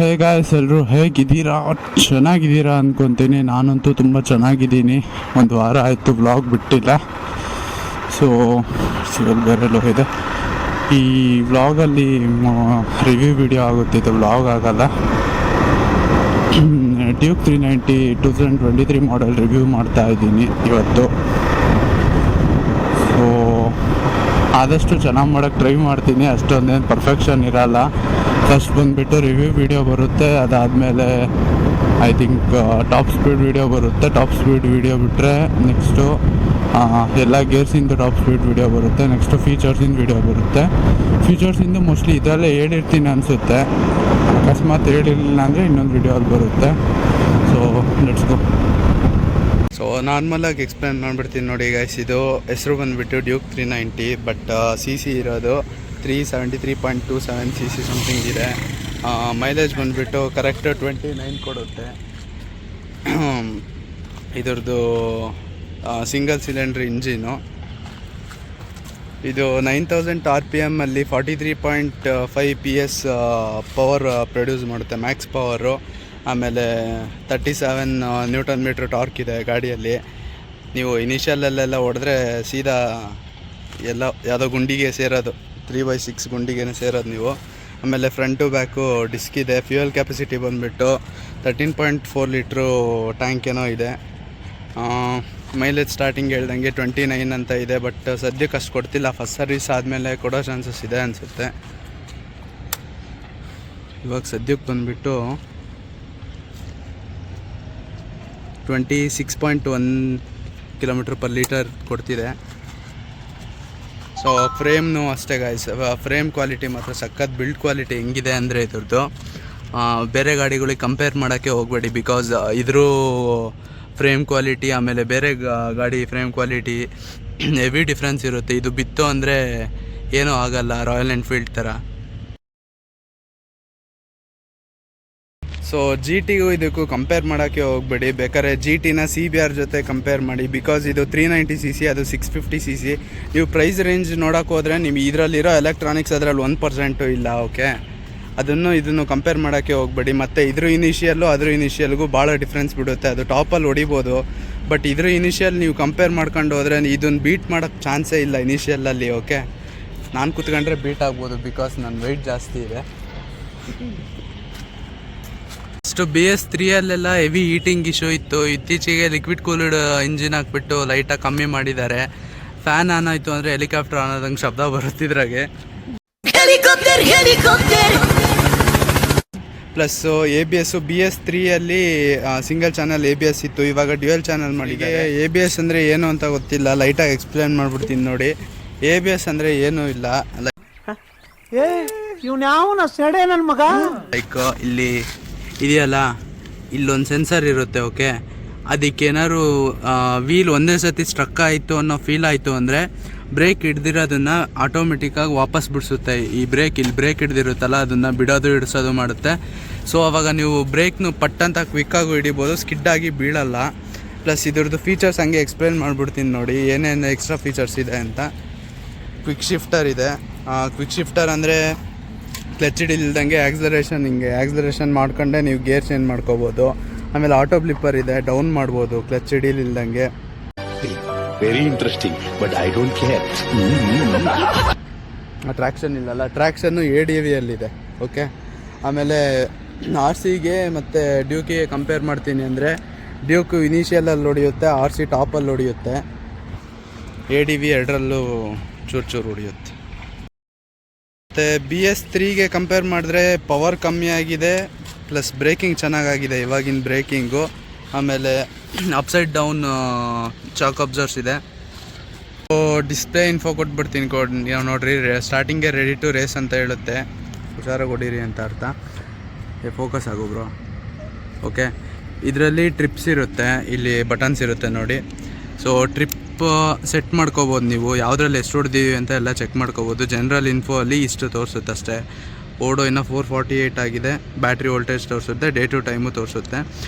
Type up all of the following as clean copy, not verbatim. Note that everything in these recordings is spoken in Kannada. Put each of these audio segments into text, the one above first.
ಹೇ ಗಾಯ್ಸ್, ಎಲ್ಲರೂ ಹೇಗಿದ್ದೀರಾ? ಚೆನ್ನಾಗಿದ್ದೀರಾ ಅಂದ್ಕೊತೀನಿ. ನಾನಂತೂ ತುಂಬ ಚೆನ್ನಾಗಿದ್ದೀನಿ. ಒಂದು ವಾರ ಆಯಿತು ವ್ಲಾಗ್ ಬಿಟ್ಟಿಲ್ಲ. ಸೊ ಬೇರೆಲ್ಲೋ ಇದೆ. ಈ ವ್ಲಾಗಲ್ಲಿ ರಿವ್ಯೂ ವಿಡಿಯೋ ಆಗುತ್ತೆ, ಇದು ವ್ಲಾಗ್ ಆಗಲ್ಲ. ಡ್ಯೂಕ್ 390 2023 ಮಾಡೆಲ್ ರಿವ್ಯೂ ಮಾಡ್ತಾ ಇದ್ದೀನಿ ಇವತ್ತು. ಸೊ ಆದಷ್ಟು ಚೆನ್ನಾಗಿ ಮಾಡೋಕ್ಕೆ ಟ್ರೈ ಮಾಡ್ತೀನಿ. ಅಷ್ಟೊಂದೇನು ಪರ್ಫೆಕ್ಷನ್ ಇರಲ್ಲ. ಫಸ್ಟ್ ಬಂದುಬಿಟ್ಟು ರಿವ್ಯೂ ವಿಡಿಯೋ ಬರುತ್ತೆ, ಅದಾದಮೇಲೆ I think top speed video ಬರುತ್ತೆ. ಟಾಪ್ ಸ್ಪೀಡ್ ವಿಡಿಯೋ ಬಿಟ್ಟರೆ ನೆಕ್ಸ್ಟು ಎಲ್ಲ ಗೇರ್ಸಿಂದು ಟಾಪ್ ಸ್ಪೀಡ್ ವಿಡಿಯೋ ಬರುತ್ತೆ. ನೆಕ್ಸ್ಟು ಫೀಚರ್ಸಿಂದು ವಿಡಿಯೋ ಬರುತ್ತೆ. ಫೀಚರ್ಸಿಂದು ಮೋಸ್ಟ್ಲಿ ಇದರಲ್ಲೇ ಹೇಳಿರ್ತೀನಿ ಅನಿಸುತ್ತೆ. ಅಕಸ್ಮಾತ್ ಹೇಳಿರಲಿಲ್ಲ ಅಂದರೆ ಇನ್ನೊಂದು ವಿಡಿಯೋ ಅಲ್ಲಿ ಬರುತ್ತೆ. So let's go. ಸೊ ನಾರ್ಮಲಾಗಿ ಎಕ್ಸ್ಪ್ಲೇನ್ ಮಾಡಿಬಿಡ್ತೀನಿ ನೋಡಿ ಗೈಸ್. ಇದು ಹೆಸರು ಬಂದುಬಿಟ್ಟು ಡ್ಯೂಕ್ 390, ಬಟ್ ಸಿ ಸಿ ಇರೋದು 373.27 ಸಿ ಸಿ ಸಮಥಿಂಗ್ ಇದೆ. ಮೈಲೇಜ್ ಬಂದುಬಿಟ್ಟು ಕರೆಕ್ಟ್ 29 ಕೊಡುತ್ತೆ. ಇದ್ರದ್ದು ಸಿಂಗಲ್ ಸಿಲಿಂಡ್ರ್ ಇಂಜಿನು. ಇದು 9000 RPM ಅಲ್ಲಿ 43.5 PS ಪವರ್ ಪ್ರೊಡ್ಯೂಸ್ ಮಾಡುತ್ತೆ, ಮ್ಯಾಕ್ಸ್ ಪವರು. ಆಮೇಲೆ 37 Nm ಟಾರ್ಕ್ ಇದೆ ಗಾಡಿಯಲ್ಲಿ. ನೀವು ಇನಿಷಿಯಲಲ್ಲೆಲ್ಲ ಹೊಡೆದ್ರೆ ಸೀದಾ ಎಲ್ಲ ಯಾವುದೋ ಗುಂಡಿಗೆ ಸೇರೋದು, 3/6 ಗುಂಡಿಗೆ ಸೇರೋದು ನೀವು. ಆಮೇಲೆ ಫ್ರಂಟು ಬ್ಯಾಕು ಡಿಸ್ಕ್ ಇದೆ. ಫ್ಯೂಯಲ್ ಕೆಪಾಸಿಟಿ ಬಂದುಬಿಟ್ಟು 13.4 ಲೀಟ್ರು ಟ್ಯಾಂಕ್ ಏನೋ ಇದೆ. ಮೈಲೇಜ್ ಸ್ಟಾರ್ಟಿಂಗ್ ಹೇಳ್ದಂಗೆ 29 ಅಂತ ಇದೆ, ಬಟ್ ಸದ್ಯಕ್ಕೆ ಅಷ್ಟು ಕೊಡ್ತಿಲ್ಲ. ಫಸ್ಟ್ ಸರ್ವಿಸ್ ಆದಮೇಲೆ ಕೊಡೋ ಚಾನ್ಸಸ್ ಇದೆ ಅನಿಸುತ್ತೆ. ಇವಾಗ ಸದ್ಯಕ್ಕೆ ಬಂದುಬಿಟ್ಟು 26.1 km/ಲೀಟರ್ ಕೊಡ್ತಿದೆ. ಸೊ ಫ್ರೇಮ್ನು ಅಷ್ಟೇ ಗಾಯ್ಸ್, ಫ್ರೇಮ್ ಕ್ವಾಲಿಟಿ ಮಾತ್ರ ಸಖತ್. ಬಿಲ್ಡ್ ಕ್ವಾಲಿಟಿ ಹೆಂಗಿದೆ ಅಂದರೆ ಇದ್ರದ್ದು ಬೇರೆ ಗಾಡಿಗಳಿಗೆ ಕಂಪೇರ್ ಮಾಡೋಕ್ಕೆ ಹೋಗಬೇಡಿ. ಬಿಕಾಸ್ ಇದ್ರ ಫ್ರೇಮ್ ಕ್ವಾಲಿಟಿ ಆಮೇಲೆ ಬೇರೆ ಗಾಡಿ ಫ್ರೇಮ್ ಕ್ವಾಲಿಟಿ ಹೆವಿ ಡಿಫ್ರೆನ್ಸ್ ಇರುತ್ತೆ. ಇದು ಬಿತ್ತು ಅಂದರೆ ಏನೂ ಆಗಲ್ಲ, ರಾಯಲ್ ಎನ್ಫೀಲ್ಡ್ ಥರ. ಸೊ ಜಿ ಟಿಗೂ ಇದಕ್ಕೂ ಕಂಪೇರ್ ಮಾಡೋಕ್ಕೆ ಹೋಗಬೇಡಿ. ಬೇಕಾದ್ರೆ ಜಿ ಟಿನ CBR ಜೊತೆ ಕಂಪೇರ್ ಮಾಡಿ. ಬಿಕಾಸ್ ಇದು 390 cc, ಅದು 650 cc. ನೀವು ಪ್ರೈಸ್ ರೇಂಜ್ ನೋಡೋಕೆ ಹೋದರೆ ನಿಮಗೆ ಇದರಲ್ಲಿರೋ ಎಲೆಕ್ಟ್ರಾನಿಕ್ಸ್ ಅದರಲ್ಲಿ 1% ಇಲ್ಲ. ಓಕೆ, ಇದನ್ನು ಕಂಪೇರ್ ಮಾಡೋಕ್ಕೆ ಹೋಗಬೇಡಿ. ಮತ್ತು ಇದ್ರ ಇನಿಷಿಯಲ್ಗೂ ಭಾಳ ಡಿಫ್ರೆನ್ಸ್ ಬಿಡುತ್ತೆ. ಅದು ಟಾಪಲ್ಲಿ ಹೊಡಿಬೋದು, ಬಟ್ ಇದ್ರ ಇನಿಷಿಯಲ್ ನೀವು ಕಂಪೇರ್ ಮಾಡ್ಕೊಂಡು ಹೋದರೆ ಇದನ್ನು ಬೀಟ್ ಮಾಡೋಕ್ಕೆ ಚಾನ್ಸೇ ಇಲ್ಲ ಇನಿಷಿಯಲಲ್ಲಿ. ಓಕೆ, ನಾನು ಕೂತ್ಕೊಂಡ್ರೆ ಬೀಟ್ ಆಗ್ಬೋದು, ಬಿಕಾಸ್ ನನ್ನ ವೆಯ್ಟ್ ಜಾಸ್ತಿ ಇದೆ. ಅಷ್ಟು BS3 ಹೆವಿ ಹೀಟಿಂಗ್ ಇಶ್ಯೂ ಇತ್ತು. ಇತ್ತೀಚೆಗೆ ಲಿಕ್ವಿಡ್ ಕೂಲ್ಡ್ ಇಂಜಿನ್ ಹಾಕ್ಬಿಟ್ಟು ಲೈಟಾಗಿ ಕಮ್ಮಿ ಮಾಡಿದ್ದಾರೆ. ಫ್ಯಾನ್ ಆನ್ ಆಯಿತು ಅಂದರೆ ಹೆಲಿಕಾಪ್ಟರ್ ಅನ್ನೋದಂಗೆ ಶಬ್ದ ಬರುತ್ತಿದ್ರಾಗೆ. Plus ABS BS3 single channel ABS ಇತ್ತು, ಇವಾಗ ಡ್ಯುಯಲ್ ಚಾನಲ್ ಮಾಡಿದ್ದಾರೆ. ABS ಅಂದರೆ ಏನು ಅಂತ ಗೊತ್ತಿಲ್ಲ, ಲೈಟಾಗಿ ಎಕ್ಸ್ಪ್ಲೇನ್ ಮಾಡ್ಬಿಡ್ತೀನಿ ನೋಡಿ. ABS ಅಂದರೆ ಏನೂ ಇಲ್ಲ, ಲೈಕ್ ಇಲ್ಲಿ ಇದೆಯಲ್ಲ, ಇಲ್ಲೊಂದು ಸೆನ್ಸರ್ ಇರುತ್ತೆ. ಓಕೆ, ಅದಕ್ಕೇನಾದ್ರು ವೀಲ್ ಒಂದೇ ಸತಿ ಸ್ಟ್ರಕ್ ಆಯಿತು ಅನ್ನೋ ಫೀಲ್ ಆಯಿತು ಅಂದರೆ ಬ್ರೇಕ್ ಹಿಡ್ದಿರೋದನ್ನು ಆಟೋಮೆಟಿಕ್ಕಾಗಿ ವಾಪಸ್ ಬಿಡಿಸುತ್ತೆ. ಇಲ್ಲಿ ಬ್ರೇಕ್ ಹಿಡ್ದಿರುತ್ತಲ್ಲ, ಅದನ್ನು ಬಿಡೋದು ಹಿಡಿಸೋದು ಮಾಡುತ್ತೆ. ಸೊ ಆವಾಗ ನೀವು ಬ್ರೇಕ್ನು ಪಟ್ಟಂತ ಕ್ವಿಕ್ಕಾಗಿ ಹಿಡಿಬೋದು, ಸ್ಕಿಡ್ಡಾಗಿ ಬೀಳಲ್ಲ. ಪ್ಲಸ್ ಇದ್ರದ್ದು ಫೀಚರ್ಸ್ ಹಂಗೆ ಎಕ್ಸ್ಪ್ಲೇನ್ ಮಾಡಿಬಿಡ್ತೀನಿ ನೋಡಿ, ಏನೇನು ಎಕ್ಸ್ಟ್ರಾ ಫೀಚರ್ಸ್ ಇದೆ ಅಂತ. ಕ್ವಿಕ್ ಶಿಫ್ಟರ್ ಇದೆ. ಕ್ವಿಕ್ ಶಿಫ್ಟರ್ ಅಂದರೆ ಕ್ಲಚ್ ಹಿಡಿಲ್ದಂಗೆ ಆಕ್ಸಲರೇಷನ್ ಮಾಡ್ಕೊಂಡೆ ನೀವು ಗೇರ್ ಚೇಂಜ್ ಮಾಡ್ಕೋಬೋದು. ಆಮೇಲೆ ಆಟೋ ಬ್ಲಿಪ್ಪರ್ ಇದೆ, ಡೌನ್ ಮಾಡ್ಬೋದು ಕ್ಲಚ್ ಹಿಡಿಲಿಲ್ದಂಗೆ. Very interesting, but I don't care. Traction ಇಲ್ಲಲ್ಲ, ಟ್ರ್ಯಾಕ್ಷನ್ನು ADVಯಲ್ಲಿದೆ. ಓಕೆ, ಆಮೇಲೆ RCಗೆ ಮತ್ತು ಡ್ಯೂಕಿಗೆ ಕಂಪೇರ್ ಮಾಡ್ತೀನಿ ಅಂದರೆ ಡ್ಯೂಕ್ ಇನಿಷಿಯಲಲ್ಲಿ ಹೊಡಿಯುತ್ತೆ, RC ಟಾಪಲ್ಲಿ ಹೊಡಿಯುತ್ತೆ. ADV ಎರಡರಲ್ಲೂ ಚೂರು ಹೊಡಿಯುತ್ತೆ. ಮತ್ತು BS3ಗೆ ಕಂಪೇರ್ ಮಾಡಿದ್ರೆ ಪವರ್ ಕಮ್ಮಿ ಆಗಿದೆ, ಪ್ಲಸ್ ಬ್ರೇಕಿಂಗ್ ಚೆನ್ನಾಗಾಗಿದೆ ಇವಾಗಿನ ಬ್ರೇಕಿಂಗು. ಆಮೇಲೆ ಅಪ್ಸೈಡ್ ಡೌನ್ ಚಾಕ್ ಅಬ್ಸರ್ವ್ಸ್ ಇದೆ. ಡಿಸ್ಪ್ಲೇ ಇನ್ಫೋ ಕೊಟ್ಬಿಡ್ತೀನಿ ನೋಡಿರಿ. ಸ್ಟಾರ್ಟಿಂಗ್ಗೆ ರೆಡಿ ಟು ರೇಸ್ ಅಂತ ಹೇಳುತ್ತೆ, ಹುಷಾರಾಗಿ ಹೊಡೀರಿ ಅಂತ ಅರ್ಥ. ಫೋಕಸ್ ಆಗು ಬ್ರೋ. ಓಕೆ, ಇದರಲ್ಲಿ ಟ್ರಿಪ್ಸ್ ಇರುತ್ತೆ, ಇಲ್ಲಿ ಬಟನ್ಸ್ ಇರುತ್ತೆ ನೋಡಿ. ಸೊ ಟ್ರಿಪ್ ಸೆಟ್ ಮಾಡ್ಕೋಬೋದು ನೀವು, ಯಾವುದ್ರಲ್ಲಿ ಎಷ್ಟು ಹೊಡೆದೀವಿ ಅಂತ ಎಲ್ಲ ಚೆಕ್ ಮಾಡ್ಕೋಬೋದು. ಜನರಲ್ ಇನ್ಫೋ ಅಲ್ಲಿ ಇಷ್ಟು ತೋರಿಸುತ್ತೆ ಅಷ್ಟೇ. ಓಡೋ ಇನ್ನೂ 448 ಆಗಿದೆ. ಬ್ಯಾಟ್ರಿ ವೋಲ್ಟೇಜ್ ತೋರಿಸುತ್ತೆ, ಡೇ ಟು ಟೈಮು ತೋರಿಸುತ್ತೆ.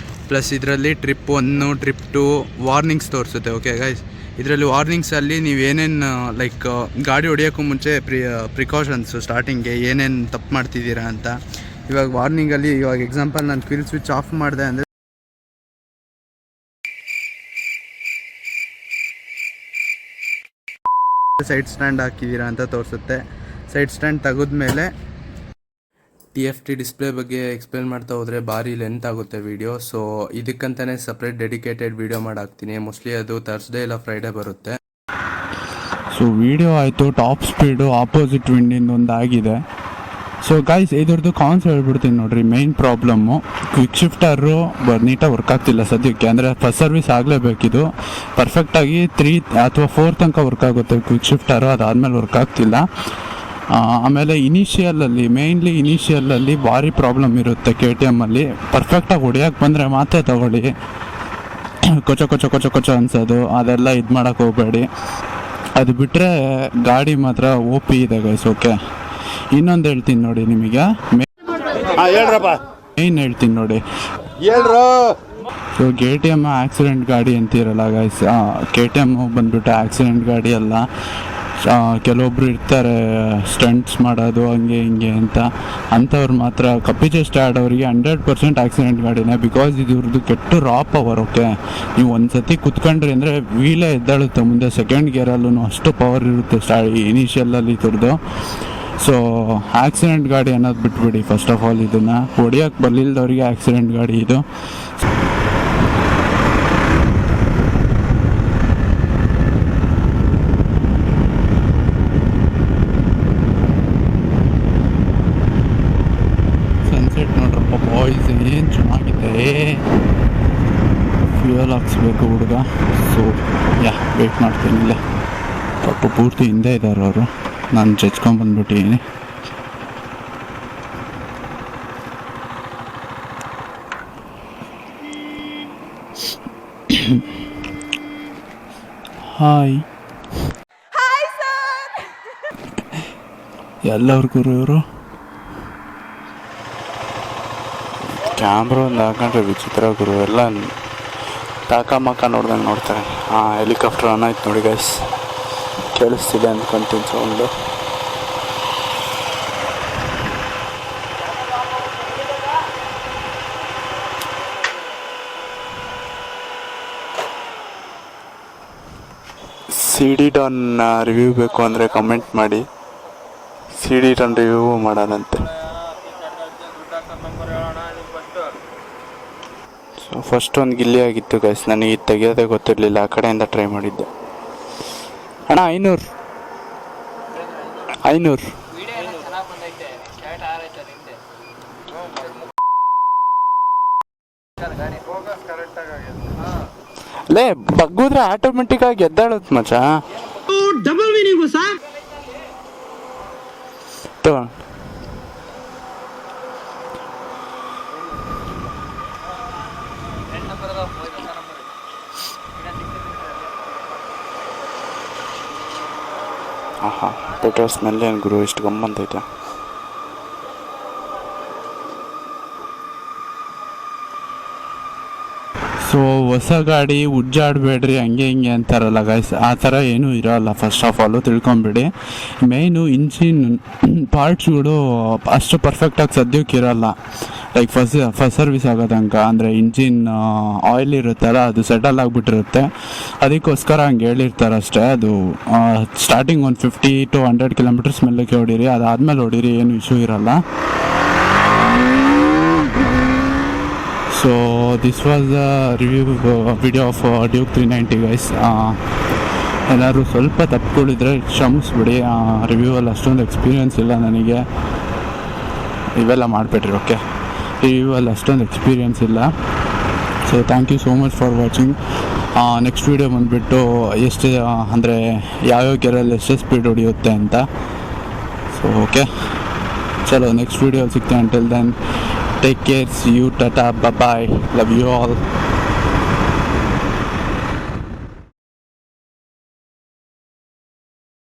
ಪ್ಲಸ್ ಇದರಲ್ಲಿ ಟ್ರಿಪ್ 1 ಟ್ರಿಪ್ 2 ವಾರ್ನಿಂಗ್ಸ್ ತೋರಿಸುತ್ತೆ. ಓಕೆ ಗೈಸ್, ಇದರಲ್ಲಿ ವಾರ್ನಿಂಗ್ಸಲ್ಲಿ ನೀವು ಏನೇನು ಗಾಡಿ ಹೊಡಿಯೋಕ್ಕೂ ಮುಂಚೆ ಪ್ರಿಕಾಷನ್ಸು ಸ್ಟಾರ್ಟಿಂಗ್ಗೆ ಏನೇನು ತಪ್ಪು ಮಾಡ್ತಿದ್ದೀರಾ ಅಂತ ಇವಾಗ ವಾರ್ನಿಂಗಲ್ಲಿ ಇವಾಗ ಎಕ್ಸಾಂಪಲ್ ನಾನು ಫಿಲ್ ಸ್ವಿಚ್ ಆಫ್ ಮಾಡಿದೆ ಅಂದರೆ ಸೈಡ್ ಸ್ಟ್ಯಾಂಡ್ ಹಾಕಿದ್ದೀರಾ ಅಂತ ತೋರಿಸುತ್ತೆ. ಸೈಡ್ ಸ್ಟ್ಯಾಂಡ್ ತೆಗೆದ್ಮೇಲೆ TFT ಡಿಸ್ಪ್ಲೇ ಬಗ್ಗೆ ಎಕ್ಸ್ಪ್ಲೇನ್ ಮಾಡ್ತಾ ಹೋದರೆ ಭಾರಿ ಲೆಂತ್ ಆಗುತ್ತೆ ವಿಡಿಯೋ. ಸೊ ಇದಕ್ಕಂತಲೇ ಸಪ್ರೇಟ್ ಡೆಡಿಕೇಟೆಡ್ ವಿಡಿಯೋ ಮಾಡಾಕ್ತೀನಿ. ಮೋಸ್ಟ್ಲಿ ಅದು ಥರ್ಸ್ಡೇ ಇಲ್ಲ ಫ್ರೈಡೇ ಬರುತ್ತೆ. ಸೊ ವಿಡಿಯೋ ಆಯಿತು. ಟಾಪ್ ಸ್ಪೀಡು ಆಪೋಸಿಟ್ ವಿಂಡಿಂದ ಒಂದು ಆಗಿದೆ. ಸೊ ಗೈಸ್ ಇದ್ರದ್ದು ಕಾನ್ಸ್ ಹೇಳ್ಬಿಡ್ತೀನಿ ನೋಡ್ರಿ. ಮೇನ್ ಪ್ರಾಬ್ಲಮ್ಮು ಕ್ವಿಕ್ ಶಿಫ್ಟರು ನೀಟಾಗಿ ವರ್ಕ್ ಆಗ್ತಿಲ್ಲ ಸದ್ಯಕ್ಕೆ. ಅಂದರೆ ಫಸ್ಟ್ ಸರ್ವಿಸ್ ಆಗಲೇಬೇಕಿದು. ಪರ್ಫೆಕ್ಟಾಗಿ 3 ಅಥವಾ 4 ತನಕ ವರ್ಕ್ ಆಗುತ್ತೆ ಕ್ವಿಕ್ ಶಿಫ್ಟರು, ಅದಾದಮೇಲೆ ವರ್ಕ್ ಆಗ್ತಿಲ್ಲ. ಆಮೇಲೆ ಮೇಯ್ನ್ಲಿ ಇನಿಷಿಯಲಲ್ಲಿ ಭಾರಿ ಪ್ರಾಬ್ಲಮ್ ಇರುತ್ತೆ KTM ಅಲ್ಲಿ. ಪರ್ಫೆಕ್ಟಾಗಿ ಹೊಡಿಯೋಕ್ಕೆ ಬಂದರೆ ಮಾತ್ರ ತಗೊಳ್ಳಿ. ಕೊಚ ಅನ್ಸೋದು ಅದೆಲ್ಲ ಇದು ಮಾಡೋಕ್ಕೆ ಹೋಗಬೇಡಿ. ಅದು ಬಿಟ್ಟರೆ ಗಾಡಿ ಮಾತ್ರ OP ಇದೆ ಗೈಸ್. ಓಕೆ, ಇನ್ನೊಂದು ಹೇಳ್ತೀನಿ ನೋಡಿ ನಿಮಗೆ, ಮೇಯ್ನ್ ಹೇಳ್ತೀನಿ ನೋಡಿ. ಸೊ KTM ಆಕ್ಸಿಡೆಂಟ್ ಗಾಡಿ ಅಂತಿರಲ್ಲ ಗೈಸ್, KTM ಬಂದ್ಬಿಟ್ಟು ಆಕ್ಸಿಡೆಂಟ್ ಗಾಡಿ ಅಲ್ಲ. ಕೆಲವೊಬ್ರು ಇರ್ತಾರೆ ಸ್ಟಂಟ್ಸ್ ಮಾಡೋದು ಹಂಗೆ ಹಿಂಗೆ ಅಂತ, ಅಂಥವ್ರು ಮಾತ್ರ ಕಪ್ಪಿ ಚೆಸ್ಟ್ ಆಡೋರಿಗೆ 100% ಆಕ್ಸಿಡೆಂಟ್ ಗಾಡಿನೇ. ಬಿಕಾಸ್ ಇದ್ರದ್ದು ಕೆಟ್ಟ ರಾ ಪವರ್. ಓಕೆ, ನೀವು ಒಂದು ಸತಿ ಕುತ್ಕೊಂಡ್ರಿ ಅಂದರೆ ವೀಲೇ ಎದ್ದಾಳುತ್ತೆ ಮುಂದೆ. ಸೆಕೆಂಡ್ ಗೇರಲ್ಲೂ ಅಷ್ಟು ಪವರ್ ಇರುತ್ತೆ ಇನಿಷಿಯಲಲ್ಲಿ ಇದ್ರದ್ದು. ಸೊ ಆಕ್ಸಿಡೆಂಟ್ ಗಾಡಿ ಅನ್ನೋದು ಬಿಟ್ಬಿಡಿ ಫಸ್ಟ್ ಆಫ್ ಆಲ್. ಇದನ್ನು ಹೊಡಿಯೋಕ್ಕೆ ಬರಲಿಲ್ಲದವ್ರಿಗೆ ಆಕ್ಸಿಡೆಂಟ್ ಗಾಡಿ ಇದು. ಸನ್ಸೆಟ್ ನೋಡ್ರಪ್ಪ ಬಾಯ್ಸ್, ಏನು ಚೆನ್ನಾಗಿದೆ. ಫ್ಯೂಯಲ್ ಹಾಕ್ಸ್ಬೇಕು ಹುಡುಗ. ಸೊ ವೇಟ್ ಮಾಡ್ತೀನಿ ಇಲ್ಲೇ. ಪಾಪ ಪೂರ್ತಿ ಹಿಂದೆ ಇದ್ದಾರೆ ಅವರು, ನಾನು ಜಜ್ಕೊಂಡ್ಬಂದ್ಬಿಟ್ಟಿದ್ದೀನಿ. ಹಾಯ್ ಎಲ್ಲರಿಗೂ ಇವರು ಕ್ಯಾಮ್ರಾ ಒಂದು ಹಾಕೊಂಡ್ರೆ ವಿಚಿತ್ರ ಗುರು. ಎಲ್ಲ ಮಕ್ಕ ನೋಡ್ದಂಗೆ ನೋಡ್ತಾರೆ. ಹೆಲಿಕಾಪ್ಟರ್ ಆನ್ ಆಯ್ತು ನೋಡಿ ಗೈಸ್, ಕೇಳಿಸ್ತಿದೆ ಅಂದ್ಕೊಂತೀನಿ ಸೌಂಡು. CD ಡಾನ್ ರಿವ್ಯೂ ಬೇಕು ಅಂದರೆ ಕಮೆಂಟ್ ಮಾಡಿ, CD ಡಾನ್ ರಿವ್ಯೂ ಮಾಡೋಣಂತೆ. ಸೊ ಫಸ್ಟ್ ಒಂದು ಗಿಲ್ಲಿ ಆಗಿತ್ತು ಗೈಸ್, ನನಗೆ ಇದು ತೆಗಿಯೋದೇ ಗೊತ್ತಿರಲಿಲ್ಲ. ಆ ಕಡೆಯಿಂದ ಟ್ರೈ ಮಾಡಿದ್ದೆ. ಅಣ್ಣ 500 ಲೇ ಬಗ್ಗುದ್ರೆ ಆಟೋಮೆಟಿಕ್ ಆಗಿ ಎದ್ದಾಳುತ್ತೆ ಮಚ್ಚ. Double meaning sir. Petrol smell ಏನು ಗುರು ಇಷ್ಟು ಗಮ್ಮಂತೈತೆ. ಸೊ ಹೊಸ ಗಾಡಿ ಉಜ್ಜಾಡಬೇಡ್ರಿ ಹಂಗೆ ಹಿಂಗೆ ಅಂತಾರಲ್ಲ ಗೈಸ್, ಆ ಥರ ಏನೂ ಇರೋಲ್ಲ. ಫಸ್ಟ್ ಆಫ್ ಆಲು ತಿಳ್ಕೊಂಬಿಡಿ. ಮೇಯ್ನು ಇಂಜಿನ್ ಪಾರ್ಟ್ಸ್ಗಳು ಅಷ್ಟು ಪರ್ಫೆಕ್ಟಾಗಿ ಸದ್ಯಕ್ಕೆ ಇರೋಲ್ಲ. ಲೈಕ್ ಫಸ್ಟ್ ಸರ್ವಿಸ್ ಆಗೋದಂಕ ಅಂದರೆ ಇಂಜಿನ್ ಆಯಿಲ್ ಇರುತ್ತಲ್ಲ ಅದು ಸೆಟಲ್ ಆಗಿಬಿಟ್ಟಿರುತ್ತೆ. ಅದಕ್ಕೋಸ್ಕರ ಹಂಗೆ ಹೇಳಿರ್ತಾರೆ ಅಷ್ಟೇ. ಅದು ಸ್ಟಾರ್ಟಿಂಗ್ ಒಂದು 50 to 100 ಕಿಲೋಮೀಟರ್ಸ್ ಮೇಲಕ್ಕೆ ಹೊಡೀರಿ, ಅದಾದಮೇಲೆ ಹೊಡೀರಿ, ಏನು ಇಶ್ಯೂ ಇರೋಲ್ಲ. So this was the review video of Duke 390 guys. ಏನಾದ್ರು ಸ್ವಲ್ಪ ತಪ್ಪುಗಳಿದ್ರೆ ಕ್ಷಮಿಸ್ಬಿಡಿ. ರಿವ್ಯೂವಲ್ಲಿ ಅಷ್ಟೊಂದು ಎಕ್ಸ್ಪೀರಿಯನ್ಸ್ ಇಲ್ಲ ನನಗೆ, ಇವೆಲ್ಲ ಮಾಡಿಬಿಟ್ರಿ. ಓಕೆ, ರಿವ್ಯೂವಲ್ಲಿ ಅಷ್ಟೊಂದು ಎಕ್ಸ್ಪೀರಿಯನ್ಸ್ ಇಲ್ಲ. So thank you so much for watching. Next video ಬಂದುಬಿಟ್ಟು ಎಷ್ಟು ಅಂದರೆ ಯಾವ್ಯಾವ ಗೆರಲ್ಲಿ ಎಷ್ಟು ಸ್ಪೀಡ್ ಹೊಡಿಯುತ್ತೆ ಅಂತ. ಸೊ ಓಕೆ, ಚಲೋ ನೆಕ್ಸ್ಟ್ ವೀಡಿಯೋ ಸಿಗ್ತೇನೆ. Until then, take care, see you, tata, bye bye, love you all.